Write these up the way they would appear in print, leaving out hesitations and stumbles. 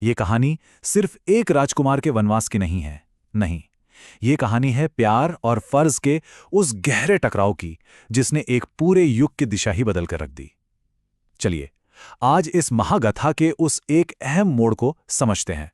ये कहानी सिर्फ एक राजकुमार के वनवास की नहीं है। नहीं, ये कहानी है प्यार और फर्ज के उस गहरे टकराव की जिसने एक पूरे युग की दिशा ही बदल कर रख दी। चलिए, आज इस महागाथा के उस एक अहम मोड़ को समझते हैं।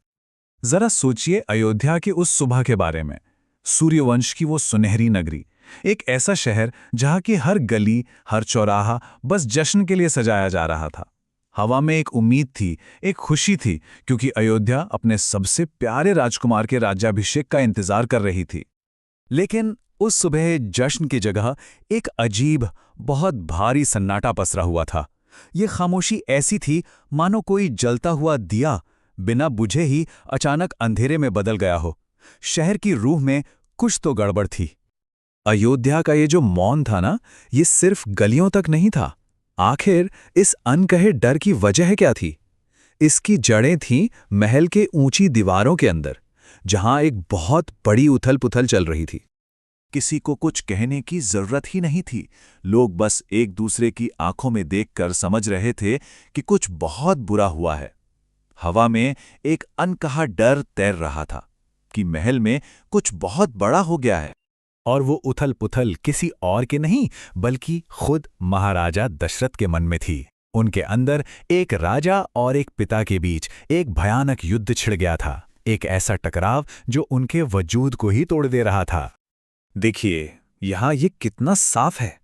जरा सोचिए अयोध्या की उस सुबह के बारे में। सूर्यवंश की वो सुनहरी नगरी, एक ऐसा शहर जहां की हर गली, हर चौराहा बस जश्न के लिए सजाया जा रहा था। हवा में एक उम्मीद थी, एक खुशी थी, क्योंकि अयोध्या अपने सबसे प्यारे राजकुमार के राज्याभिषेक का इंतजार कर रही थी। लेकिन उस सुबह जश्न की जगह एक अजीब, बहुत भारी सन्नाटा पसरा हुआ था। ये खामोशी ऐसी थी मानो कोई जलता हुआ दिया बिना बुझे ही अचानक अंधेरे में बदल गया हो। शहर की रूह में कुछ तो गड़बड़ थी। अयोध्या का ये जो मौन था ना, ये सिर्फ गलियों तक नहीं था। आखिर इस अनकहे डर की वजह क्या थी? इसकी जड़ें थीं महल के ऊंची दीवारों के अंदर, जहां एक बहुत बड़ी उथल-पुथल चल रही थी। किसी को कुछ कहने की जरूरत ही नहीं थी। लोग बस एक दूसरे की आंखों में देखकर समझ रहे थे कि कुछ बहुत बुरा हुआ है। हवा में एक अनकहा डर तैर रहा था कि महल में कुछ बहुत बड़ा हो गया है। और वो उथल-पुथल किसी और के नहीं, बल्कि खुद महाराजा दशरथ के मन में थी। उनके अंदर एक राजा और एक पिता के बीच एक भयानक युद्ध छिड़ गया था। एक ऐसा टकराव जो उनके वजूद को ही तोड़ दे रहा था। देखिए, यहां ये कितना साफ है।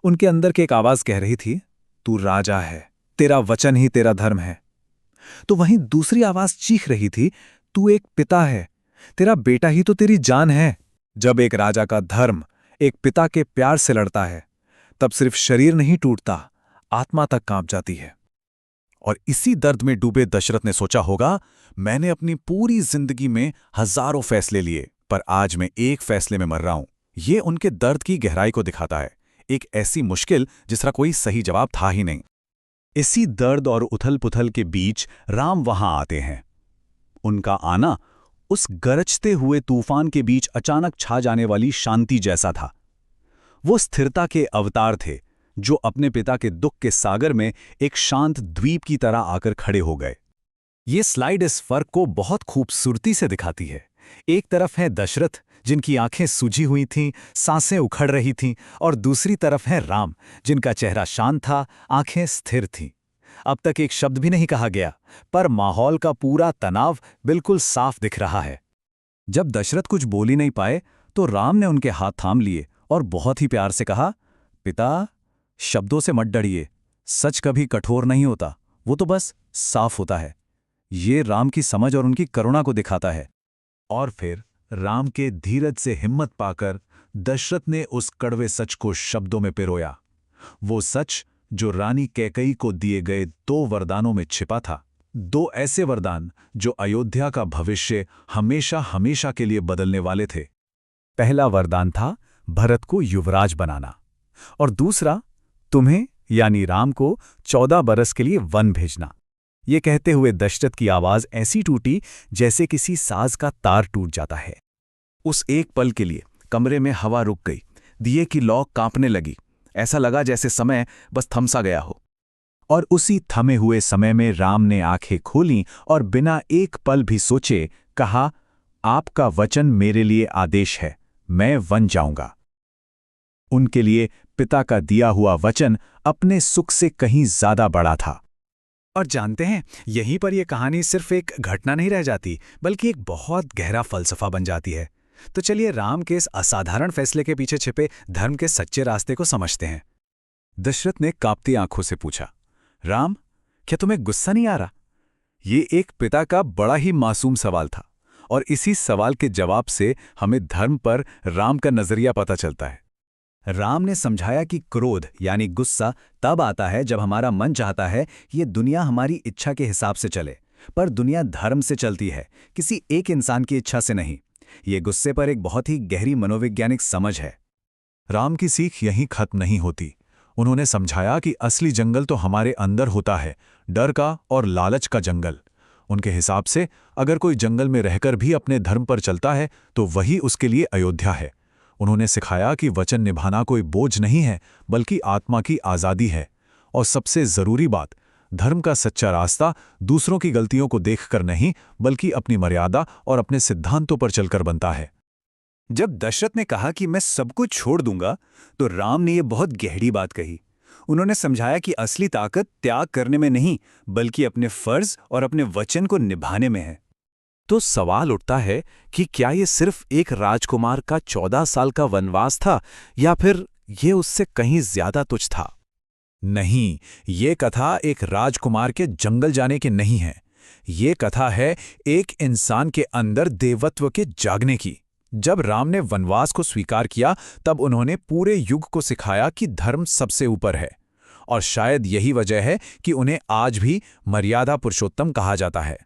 उनके अंदर की एक आवाज कह रही थी, तू राजा है, तेरा वचन ही तेरा धर्म है। तो वहीं दूसरी आवाज चीख रही थी, तू एक पिता है, तेरा बेटा ही तो तेरी जान है। जब एक राजा का धर्म एक पिता के प्यार से लड़ता है, तब सिर्फ शरीर नहीं टूटता, आत्मा तक कांप जाती है। और इसी दर्द में डूबे दशरथ ने सोचा होगा, मैंने अपनी पूरी जिंदगी में हजारों फैसले लिए, पर आज मैं एक फैसले में मर रहा हूं। ये उनके दर्द की गहराई को दिखाता है। एक ऐसी मुश्किल जिसका कोई सही जवाब था ही नहीं। इसी दर्द और उथल-पुथल के बीच राम वहां आते हैं। उनका आना उस गरजते हुए तूफान के बीच अचानक छा जाने वाली शांति जैसा था। वो स्थिरता के अवतार थे, जो अपने पिता के दुख के सागर में एक शांत द्वीप की तरह आकर खड़े हो गए। ये स्लाइड इस फर्क को बहुत खूबसूरती से दिखाती है। एक तरफ है दशरथ, जिनकी आंखें सूजी हुई थीं, सांसें उखड़ रही थीं, और दूसरी तरफ है राम, जिनका चेहरा शांत था, आंखें स्थिर थीं। अब तक एक शब्द भी नहीं कहा गया, पर माहौल का पूरा तनाव बिल्कुल साफ दिख रहा है। जब दशरथ कुछ बोल ही नहीं पाए, तो राम ने उनके हाथ थाम लिए और बहुत ही प्यार से कहा, पिता, शब्दों से मत डरिए। सच कभी कठोर नहीं होता, वो तो बस साफ होता है। ये राम की समझ और उनकी करुणा को दिखाता है। और फिर राम के धीरज से हिम्मत पाकर दशरथ ने उस कड़वे सच को शब्दों में पिरोया। वो सच जो रानी कैकई को दिए गए 2 वरदानों में छिपा था। 2 ऐसे वरदान जो अयोध्या का भविष्य हमेशा हमेशा के लिए बदलने वाले थे। पहला वरदान था भरत को युवराज बनाना, और दूसरा तुम्हें यानी राम को 14 बरस के लिए वन भेजना। ये कहते हुए दशरथ की आवाज ऐसी टूटी जैसे किसी साज का तार टूट जाता है। उस एक पल के लिए कमरे में हवा रुक गई, दिए की लौ कांपने लगी। ऐसा लगा जैसे समय बस थमसा गया हो। और उसी थमे हुए समय में राम ने आंखें खोलीं और बिना एक पल भी सोचे कहा, आपका वचन मेरे लिए आदेश है, मैं वन जाऊंगा। उनके लिए पिता का दिया हुआ वचन अपने सुख से कहीं ज्यादा बड़ा था। और जानते हैं, यहीं पर यह कहानी सिर्फ एक घटना नहीं रह जाती, बल्कि एक बहुत गहरा फलसफा बन जाती है। तो चलिए राम के इस असाधारण फैसले के पीछे छिपे धर्म के सच्चे रास्ते को समझते हैं। दशरथ ने कांपती आंखों से पूछा, राम, क्या तुम्हें गुस्सा नहीं आ रहा? ये एक पिता का बड़ा ही मासूम सवाल था, और इसी सवाल के जवाब से हमें धर्म पर राम का नजरिया पता चलता है। राम ने समझाया कि क्रोध यानी गुस्सा तब आता है जब हमारा मन चाहता है ये दुनिया हमारी इच्छा के हिसाब से चले, पर दुनिया धर्म से चलती है, किसी एक इंसान की इच्छा से नहीं। ये गुस्से पर एक बहुत ही गहरी मनोवैज्ञानिक समझ है। राम की सीख यहीं खत्म नहीं होती। उन्होंने समझाया कि असली जंगल तो हमारे अंदर होता है, डर का और लालच का जंगल। उनके हिसाब से अगर कोई जंगल में रहकर भी अपने धर्म पर चलता है तो वही उसके लिए अयोध्या है। उन्होंने सिखाया कि वचन निभाना कोई बोझ नहीं है, बल्कि आत्मा की आज़ादी है। और सबसे ज़रूरी बात, धर्म का सच्चा रास्ता दूसरों की गलतियों को देखकर नहीं, बल्कि अपनी मर्यादा और अपने सिद्धांतों पर चलकर बनता है। जब दशरथ ने कहा कि मैं सब कुछ छोड़ दूंगा, तो राम ने यह बहुत गहरी बात कही। उन्होंने समझाया कि असली ताकत त्याग करने में नहीं, बल्कि अपने फर्ज और अपने वचन को निभाने में है। तो सवाल उठता है कि क्या ये सिर्फ एक राजकुमार का 14 साल का वनवास था, या फिर ये उससे कहीं ज्यादा तुच्छ था? नहीं, ये कथा एक राजकुमार के जंगल जाने की नहीं है। ये कथा है एक इंसान के अंदर देवत्व के जागने की। जब राम ने वनवास को स्वीकार किया, तब उन्होंने पूरे युग को सिखाया कि धर्म सबसे ऊपर है। और शायद यही वजह है कि उन्हें आज भी मर्यादा पुरुषोत्तम कहा जाता है।